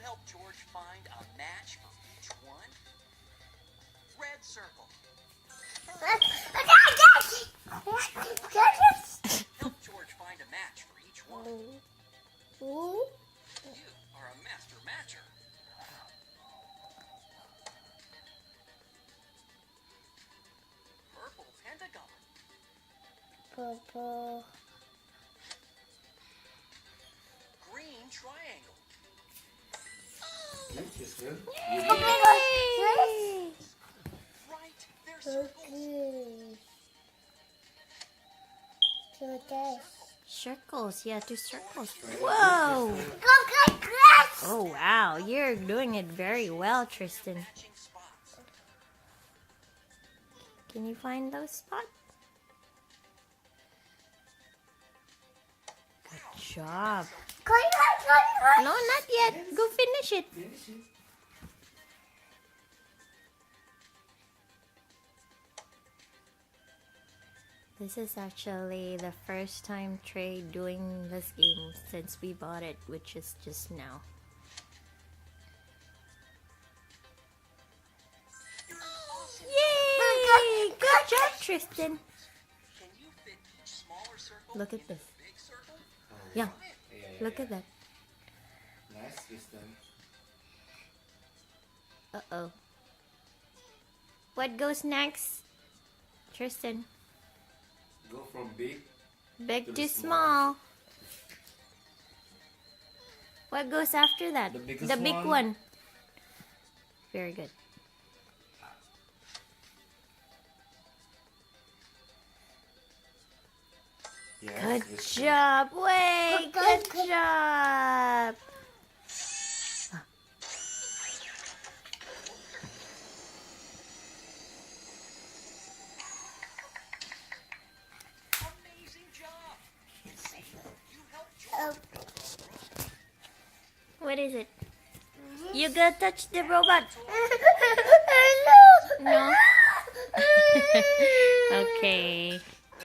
help George find a match for each one? Red circle. Help George find a match for each one. You are a master matcher. Purple pentagon. Purple. Green triangle. Interesting. Yay! Right, there's circles. Circles, yeah, 2 circles. Whoa! Oh wow, you're doing it very well, Tristan. Matching spots. Can you find those spots? Good job. No, not yet. Go finish it. Finish it. This is actually the first time Trey doing this game since we bought it, which is just now. Yay! Good job, Tristan. Can you fit each smaller circle Look at into this. the big circle? Yeah, Yeah. look at that. Nice, Tristan. Uh-oh. What goes next? Tristan. Go from big. Big To to the small. What goes after that? The biggest The big one. one. Very good. Yes, Good Tristan. job. Wait, good job. Amazing job. You helped George. What is it? You gotta touch the robot. No? Okay.